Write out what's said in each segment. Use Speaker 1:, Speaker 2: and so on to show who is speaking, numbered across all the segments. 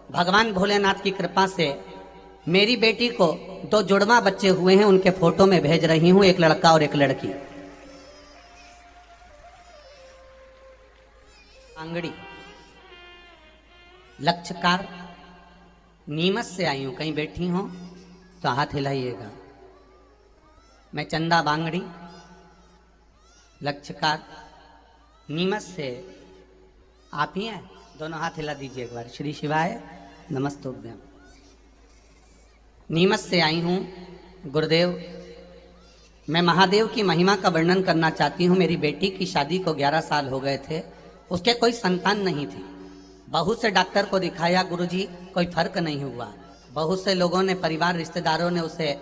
Speaker 1: भगवान भोलेनाथ की कृपा से मेरी बेटी को 2 जुड़वा बच्चे हुए हैं, उनके फोटो में भेज रही हूं, एक लड़का और एक लड़की। आंगड़ी लक्षकार नीमच से आई हूं, कहीं बैठी हो तो हाथ हिलाइएगा। मैं चंदा बांगड़ी लक्षकार नीमच से, आप ही हैं? दोनों हाथ हिला दीजिए एक बार। श्री शिवाय नमस्तुभ्यम। नीमच से आई हूं गुरुदेव। मैं महादेव की महिमा का वर्णन करना चाहती हूं। मेरी बेटी की शादी को 11 साल हो गए थे, उसके कोई संतान नहीं थी। बहुत से डॉक्टर को दिखाया गुरुजी, कोई फर्क नहीं हुआ। बहुत से लोगों ने, परिवार रिश्तेदारों ने उसे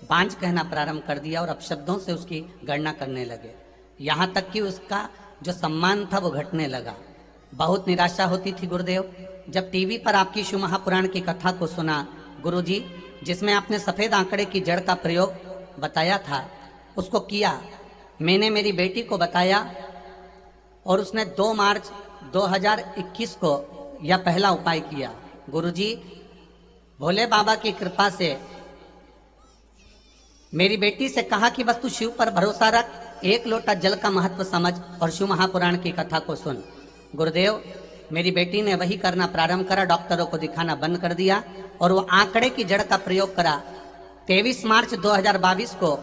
Speaker 1: बांझ कहना प्रारंभ कर दिया और अपशब्दों से उसकी गणना करने लगे। यहाँ तक कि उसका जो सम्मान था वो घटने लगा। बहुत निराशा होती थी गुरुदेव। जब टीवी पर आपकी शिव महापुराण की कथा को सुना गुरुजी, जिसमें आपने सफेद आंकड़े की जड़ का प्रयोग बताया था, उसको किया। मैंने मेरी बेटी को बताया और उसने 2 मार्च 2021 को यह पहला उपाय किया। गुरुजी, भोले बाबा की कृपा से मेरी बेटी से कहा कि बस तू शिव पर भरोसा रख, 1 लोटा जल का महत्व समझ और शिव महापुराण की कथा को सुन। गुरुदेव, मेरी बेटी ने वही करना प्रारंभ करा। डॉक्टरों को दिखाना बंद कर दिया और वो आंकड़े की जड़ का प्रयोग करा। 23 मार्च 2022 को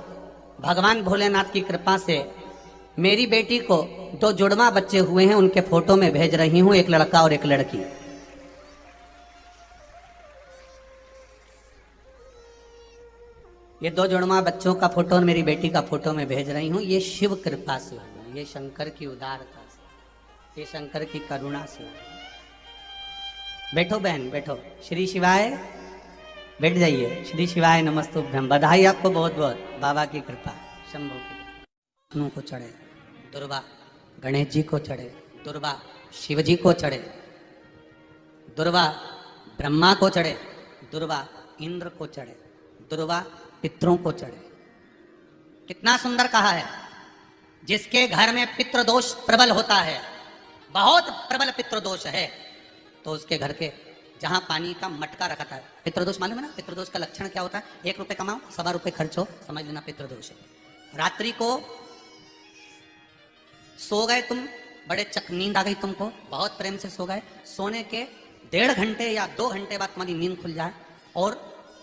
Speaker 1: भगवान भोलेनाथ की कृपा से मेरी बेटी को 2 जुड़वा बच्चे हुए हैं, उनके फोटो में भेज रही हूं, एक लड़का और एक लड़की। ये 2 जुड़वा बच्चों का फोटो और मेरी बेटी का फोटो में भेज रही हूं। ये शिव कृपा से हुआ, ये शंकर की उदारता से, ये शंकर की करुणा से हुआ। बैठो बहन, बैठो। श्री शिवाय, बैठ जाइए। श्री शिवाय नमस्तुभ्यम। बधाई आपको बहुत बहुत, बाबा की कृपा, शंभू की। को चढ़े दुर्वा, गणेश जी को चढ़े दुर्वा, शिव जी को चढ़े दुर्वा, ब्रह्मा को चढ़े दुर्वा, इंद्र को चढ़े दुर्वा, पितरों को चढ़े। कितना सुंदर कहा है। जिसके घर में पितृदोष प्रबल होता है, बहुत प्रबल पितृदोष है, तो उसके घर के जहां पानी का मटका रखा था। पितृदोष मालूम है ना? पितृदोष का लक्षण क्या होता है? 1 रुपए कमाओ, 1.25 रुपए खर्च हो, समझ लेना पितृदोष है। रात्रि को सो गए तुम, बड़े चक नींद आ गई तुमको, बहुत प्रेम से सो गए, सोने के 1.5 घंटे या 2 घंटे बाद तुम्हारी नींद खुल जाए और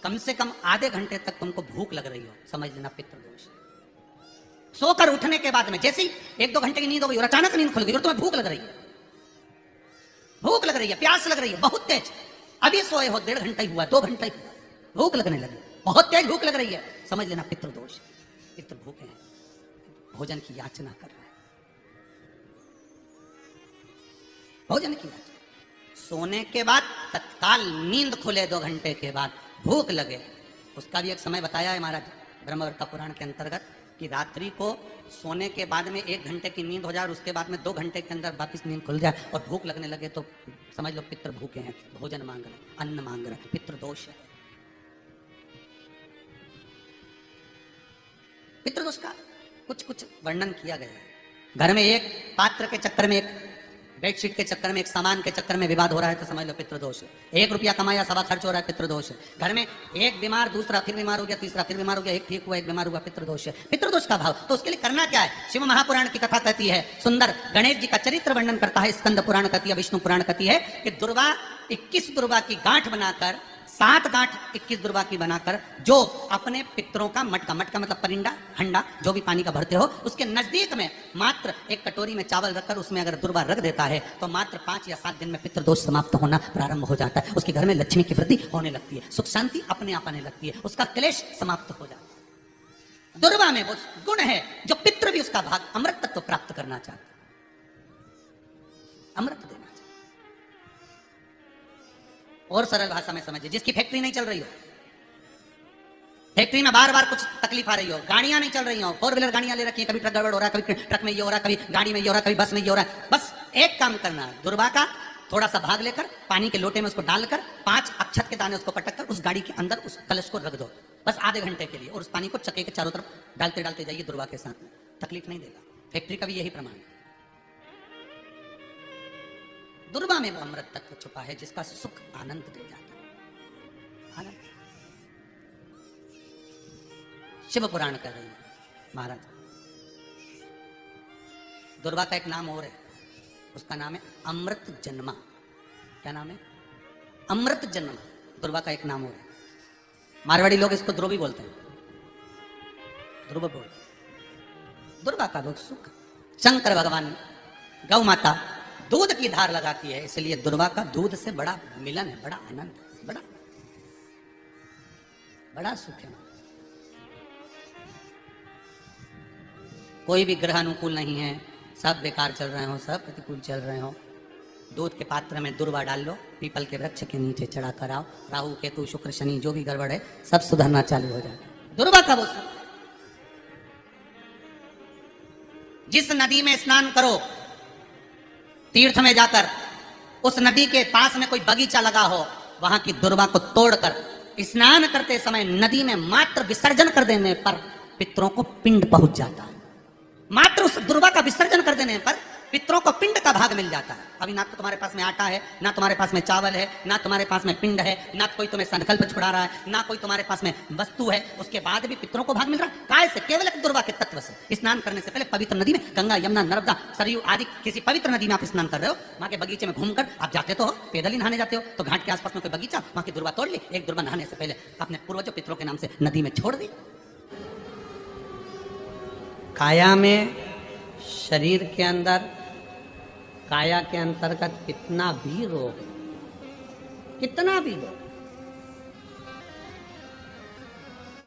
Speaker 1: कम से कम आधे घंटे तक तुमको भूख लग रही हो, समझ लेना पितृदोष। सोकर उठने के बाद में जैसे ही 1-2 घंटे की नींद हो गई और अचानक नींद खुल गई और तुम्हें भूख लग रही है, भूख लग रही है, प्यास लग रही है बहुत तेज। अभी सोए हो, 1.5 घंटा ही हुआ, 2 घंटे ही, भूख लगने लगी, बहुत तेज भूख लग रही है, समझ लेना पितृदोष। पितृ भूखे हैं, भोजन की याचना कर रहे हैं, भोजन की याचना। सोने के बाद तत्काल नींद खुले, 2 घंटे के बाद भूख लगे, उसका भी एक समय बताया है महाराज ब्रह्मवर्त का पुराण के अंतर्गत कि रात्रि को सोने के बाद में 1 घंटे की नींद हो जाए और उसके बाद में 2 घंटे के अंदर वापिस नींद खुल जाए और भूख लगने लगे तो समझ लो पितृ भूखे हैं, भोजन मांग रहे, अन्न मांग रहे, पितृदोष है। पितृदोष का कुछ कुछ वर्णन किया गया है। घर में एक पात्र के चक्कर में, एक बेडशीट के चक्कर में, एक सामान के चक्कर में विवाद हो रहा है तो समझ लो पितृदोष है। 1 रुपया कमाया, 1.25 खर्च हो रहा है, पितृदोष है। घर में एक बीमार, दूसरा फिर बीमार हो गया, तीसरा फिर बीमार हो गया, एक ठीक हुआ, एक बीमार हुआ, पितृदोष है। पितृदोष का भाव, तो उसके लिए करना क्या है? शिव महापुराण की कथा कहती है, सुंदर गणेश जी का चरित्र वर्णन करता है, स्कंद पुराण कहती है, विष्णु पुराण कहती है कि दुर्वा 21 दुर्वा की गांठ बनाकर, 7 गांठ 21 दुर्वा की बनाकर, जो अपने पितरों का मटका, मटका मतलब परिंदा, हंडा, जो भी पानी का भरते हो, उसके नजदीक में मात्र एक कटोरी में चावल रखकर उसमें अगर दुर्वा रख देता है तो मात्र 5 या 7 दिन में पितृदोष समाप्त होना प्रारंभ हो जाता है। उसके घर में लक्ष्मी की वृद्धि होने लगती है, सुख शांति अपने आप आने लगती है, उसका क्लेश समाप्त हो जाता है। दुर्वा में वो गुण है जो पितृ भी उसका भाग अमृत तत्व प्राप्त करना चाहता है, अमृत देना। और सरल भाषा में समझिए, जिसकी फैक्ट्री नहीं चल रही हो, फैक्ट्री में बार बार कुछ तकलीफ आ रही हो, गाड़ियां नहीं चल रही हो, 4 व्हीलर गाड़ियां ले रखी है, कभी ट्रक गड़बड़ हो रहा है, कभी ट्रक में ये हो रहा है, कभी गाड़ी में ये हो रहा है, कभी बस में ये हो रहा है, बस एक काम करना है, दुर्वा का थोड़ा सा भाग लेकर पानी के लोटे में उसको डालकर 5 अक्षत के दाने उसको पटक कर उस गाड़ी के अंदर उस कलश को रख दो, बस आधे घंटे के लिए, और उस पानी को चक्के के चारों तरफ डालते डालते जाइए दुर्वा के साथ में, तकलीफ नहीं देगा। फैक्ट्री का भी यही प्रमाण है। दुर्वा में वो अमृत तत्व छुपा है जिसका सुख आनंद दे जाता है। आनंद। शिव पुराण कह रही है महाराज। दुर्वा का एक नाम और है, उसका नाम है अमृत जन्मा। क्या नाम है? अमृत जन्मा। दुर्वा का एक नाम और है। मारवाड़ी लोग इसको ध्रुवी बोलते हैं, ध्रुव बोलते हैं। दुर्वा का लोग सुख। शंकर भगवान गौ माता दूध की धार लगाती है, इसलिए दुर्वा का दूध से बड़ा मिलन है, बड़ा आनंद है, बड़ा सुख है। कोई भी ग्रह अनुकूल नहीं है, सब बेकार चल रहे हो, सब प्रतिकूल चल रहे हो, दूध के पात्र में दुर्वा डाल लो, पीपल के वृक्ष के नीचे चढ़ा कर आओ, राहु केतु शुक्र शनि जो भी गड़बड़ है सब सुधरना चालू हो जाए। दुर्वा का वो सुख। जिस नदी में स्नान करो तीर्थ में जाकर, उस नदी के पास में कोई बगीचा लगा हो, वहां की दुर्वा को तोड़कर स्नान करते समय नदी में मात्र विसर्जन कर देने पर पितरों को पिंड पहुंच जाता है। मात्र उस दुर्वा का विसर्जन कर देने पर पितरों को पिंड का भाग मिल जाता है। अभी ना तो तुम्हारे पास में आटा है, ना तुम्हारे पास में चावल है, ना तुम्हारे पास में पिंड है, ना कोई तुम्हें संकल्प छुड़ा रहा है, ना कोई तुम्हारे पास में वस्तु है, उसके बाद भी पितरों को भाग मिल रहा है। काय से? केवल एक दुर्वा के तत्व से। स्नान करने से पहले पवित्र नदी में, गंगा यमुना नर्मदा सरयू आदि किसी पवित्र नदी में आप स्नान कर रहे हो, वहां के बगीचे में घूमकर आप जाते तो हो, पैदल ही नहाने जाते हो, तो घाट के आसपास में कोई बगीचा, वहां की दुर्वा तोड़ ली, एक दुर्वा नहाने से पहले अपने पूर्वजों पितरों के नाम से नदी में छोड़ दी। काया में, शरीर के अंदर, काया के अंतर्गत कितना भी रोग